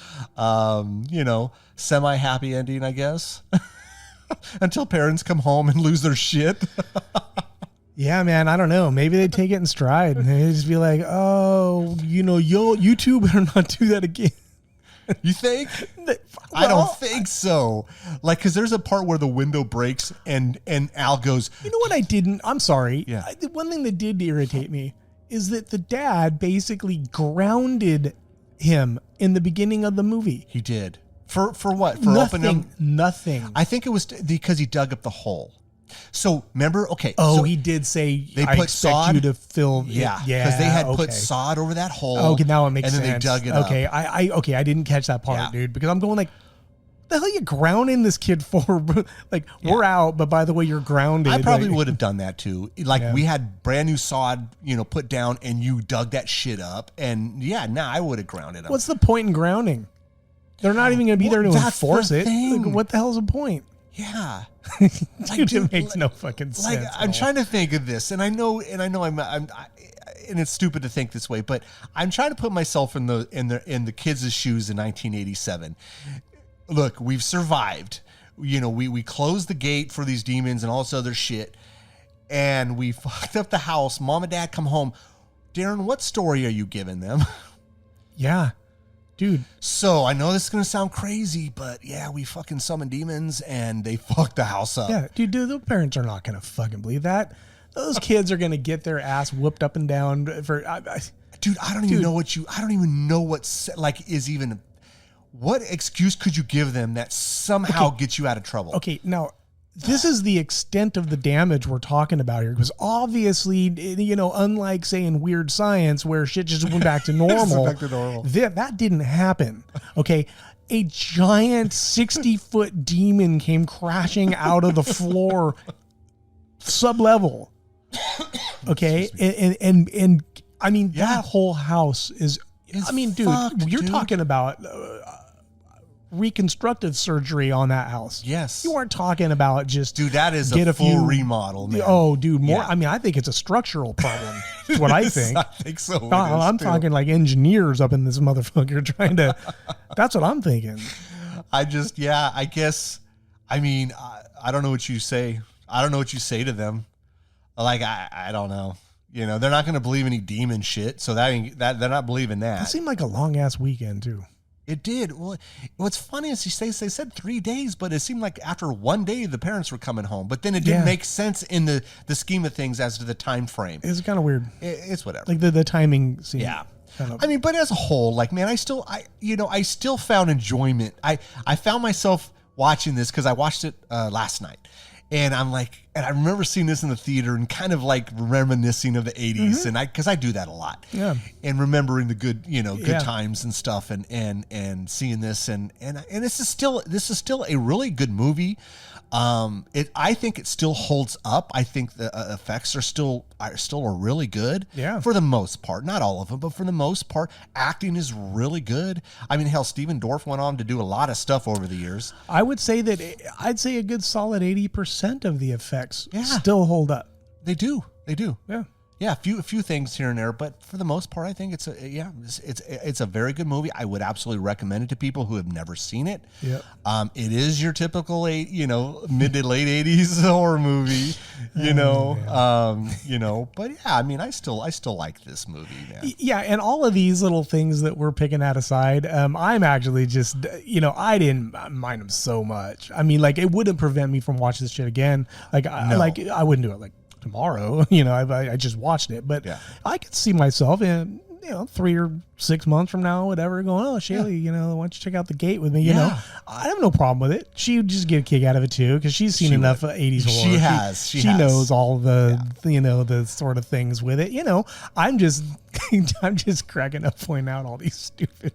B: Semi-happy ending, I guess. Until parents come home and lose their shit.
C: Yeah, man, I don't know. Maybe they take it in stride and they just be like, "Oh, you two better not do that again."
B: You think? I don't think so. Because there's a part where the window breaks and Al goes,
C: You know what I didn't? I'm sorry.
B: Yeah.
C: The one thing that did irritate me is that the dad basically grounded him in the beginning of the movie.
B: he did. For what? For opening?
C: Nothing.
B: I think it was because he dug up the hole. So remember, okay.
C: Oh,
B: so
C: he did say,
B: they
C: I
B: put
C: expect
B: sod?
C: you to fill.
B: Yeah,
C: Yeah.
B: because they had put
C: okay.
B: sod over that hole.
C: Okay, now it makes
B: sense. And then
C: sense.
B: they dug it
C: okay,
B: up.
C: I didn't catch that part,
B: Yeah.
C: dude, because I'm going like, the hell you grounding this kid for? We're out, but by the way, you're grounded.
B: I probably would have done that too.
C: Yeah.
B: We had brand new sod, put down, and you dug that shit up. And I would have grounded him.
C: What's the point in grounding? They're not even going to be there to
B: that's
C: enforce
B: the
C: it.
B: thing.
C: What the hell's the point?
B: Yeah.
C: Dude, it makes no fucking sense.
B: I'm trying to think of this, and I know I'm and it's stupid to think this way, but I'm trying to put myself in the kids' shoes in 1987. Look, we've survived. We closed the gate for these demons and all this other shit, and we fucked up the house. Mom and Dad come home. Darren, what story are you giving them?
C: Yeah. Dude.
B: So I know this is going to sound crazy, but yeah, we fucking summoned demons and they fucked the house up.
C: Yeah, dude, the parents are not going to fucking believe that. Those kids are going to get their ass whooped up and down for.
B: Dude, I don't even know what excuse could you give them that somehow gets you out of trouble?
C: Okay, now this is the extent of the damage we're talking about here, because obviously, unlike say in Weird Science where shit just went back to normal, that didn't happen. Okay. A giant 60-foot demon came crashing out of the floor sub-level. Okay. And I mean, that whole house is I mean, dude,
B: fucked,
C: you're
B: dude.
C: talking about reconstructive surgery on that house.
B: Yes.
C: You weren't talking about just
B: Dude, that is
C: get
B: a full
C: few,
B: remodel, man.
C: Oh, dude, more.
B: Yeah.
C: I mean, I think it's a structural problem. That's what I think.
B: I think so.
C: I'm talking like engineers up in this motherfucker trying to. That's what I'm thinking.
B: I guess. I mean, I don't know what you say. I don't know what you say to them. Like, I don't know. You know, they're not going to believe any demon shit. So that they're not believing that.
C: It seemed like a long ass weekend too.
B: It did. Well, what's funny is they said 3 days, but it seemed like after 1 day the parents were coming home. But then it didn't make sense in the scheme of things as to the time frame.
C: It's kind of weird.
B: It's whatever.
C: Like the timing scene.
B: Yeah.
C: Kind of.
B: I mean, but as a whole, like, man, I still found enjoyment. I found myself watching this because I watched it last night. And I'm like, and I remember seeing this in the theater and kind of like reminiscing of the 80s. And because I do that a lot. Yeah. And remembering the good times and stuff and seeing this and this is still a really good movie. I think it still holds up. I think the effects are still really good. Yeah. For the most part, not all of them, but for the most part, acting is really good. I mean, hell, Steven Dorff went on to do a lot of stuff over the years.
C: I would say that I'd say a good solid 80% of the effects still hold up.
B: They do.
C: Yeah.
B: Yeah, a few things here and there, but for the most part, I think it's a very good movie. I would absolutely recommend it to people who have never seen it.
C: Yeah,
B: it is your typical mid to late 80s horror movie, But yeah, I mean, I still like this movie, man.
C: Yeah, and all of these little things that we're picking at aside, I'm actually just I didn't mind them so much. I mean, like, it wouldn't prevent me from watching this shit again. Like, I wouldn't do it like tomorrow. I just watched it, but I could see myself in 3 or 6 months from now, whatever, going, oh, Shaylee, why don't you check out The Gate with me? I have no problem with it. She would just get a kick out of it too, because she's seen enough 80s horror. She knows all the the sort of things with it. I'm just cracking up pointing out all these stupid.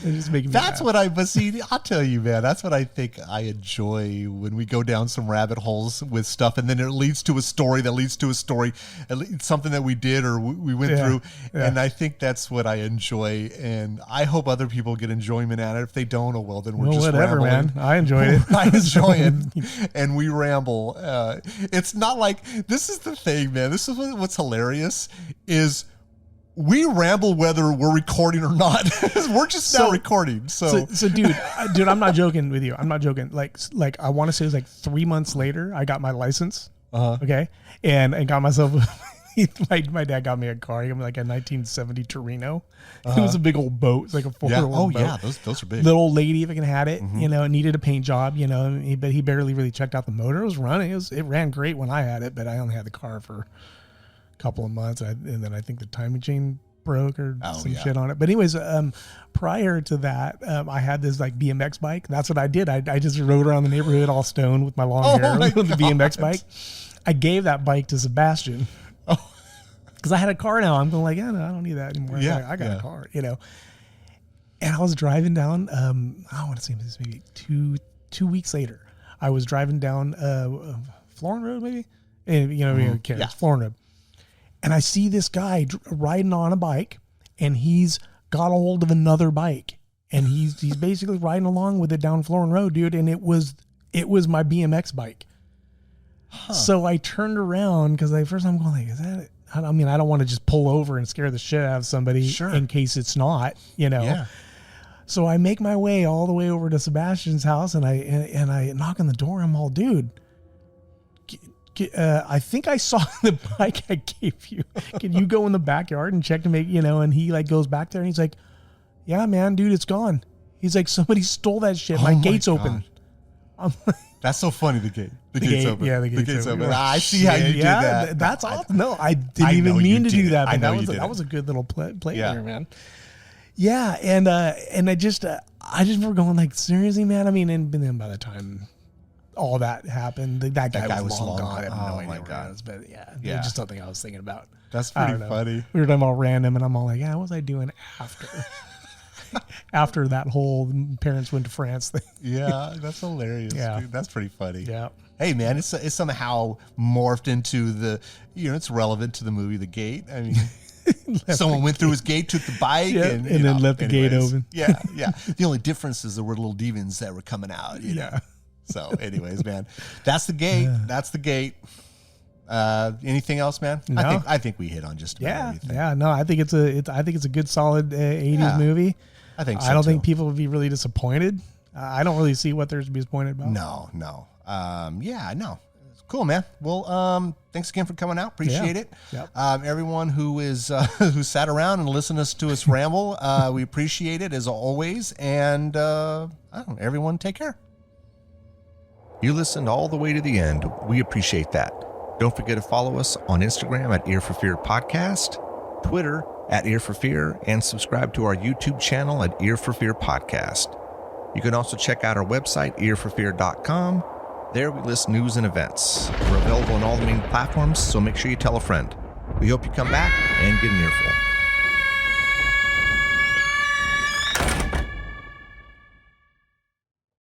C: Just making me
B: that's
C: laugh.
B: but see, I'll tell you, man, that's what I think I enjoy when we go down some rabbit holes with stuff, and then it leads to a story that leads to a story, something that we did or we went through, and I think that's what I enjoy, and I hope other people get enjoyment at it. If they don't, oh well, then we're just
C: whatever,
B: rambling.
C: man. I enjoyed it.
B: I enjoy it, and we ramble. It's not like, this is the thing, man. This is what's hilarious is, we ramble whether we're recording or not. We're just not recording. So
C: dude, I'm not joking with you. I'm not joking. Like I want to say it was like 3 months later, I got my license. Okay. And I got myself, my dad got me a car. He got me like a 1970 Torino. It was a big old boat. It's like a 4-wheel boat.
B: Yeah. Those are big.
C: The old lady even had it, it needed a paint job, but he barely really checked out the motor. It was running. It ran great when I had it, but I only had the car for couple of months, and then I think the timing chain broke or shit on it. But anyways, prior to that, I had this like BMX bike. That's what I did. I just rode around the neighborhood all stoned with my long hair with the BMX bike. I gave that bike to Sebastian because I had a car now. I'm going like, no, I don't need that anymore. I got a car, And I was driving down. I want to say this maybe two weeks later. I was driving down Florin Road, maybe, and Florin Road. And I see this guy riding on a bike, and he's got a hold of another bike, and he's basically riding along with it down Florin Road, dude. And it was my BMX bike. So I turned around because first I'm going like, is that it? I mean, I don't want to just pull over and scare the shit out of somebody in case it's not, Yeah. So I make my way all the way over to Sebastian's house, and I knock on the door. I'm all, dude, I think I saw the bike I gave you. Can you go in the backyard and check to make, and he like goes back there and he's like, yeah, man, dude, it's gone. He's like, somebody stole that shit. My gate's open. I'm like,
B: that's so funny. The gate's open.
C: Yeah, the gate's open.
B: I see how you did that.
C: That's awesome. No, I didn't even mean to do that. But that was a good little play there, man. Yeah. And I just were going like, seriously, man. I mean, and then by the time all that happened, that guy was long gone. I have no idea where it was, but it's just something I was thinking about.
B: That's pretty funny.
C: We were talking about random, and I'm all like, what was I doing after? After that whole parents went to France thing.
B: Yeah, that's hilarious. Yeah, dude. That's pretty funny.
C: Yeah.
B: Hey, man, it's somehow morphed into the, it's relevant to the movie The Gate. I mean, Someone went through his gate, took the bike, and
C: then left the gate open.
B: Yeah. The only difference is there were little demons that were coming out. You know? So, anyways, man, that's the gate. That's the gate. Anything else, man?
C: No.
B: I think we hit on just about everything.
C: Yeah. No, I think it's a good solid 80s movie.
B: I think so
C: I don't
B: too.
C: think people would be really disappointed. I don't really see what there's to be disappointed about.
B: No. No. Cool, man. Well, thanks again for coming out. Appreciate it.
C: Yep.
B: Everyone who is who sat around and listened to us ramble, we appreciate it as always. And I don't know, everyone, take care. You listened all the way to the end. We appreciate that. Don't forget to follow us on Instagram at Ear for Fear Podcast, Twitter at Ear for Fear, and subscribe to our YouTube channel at Ear for Fear Podcast. You can also check out our website, earforfear.com. There we list news and events. We're available on all the main platforms, so make sure you tell a friend. We hope you come back and get an earful.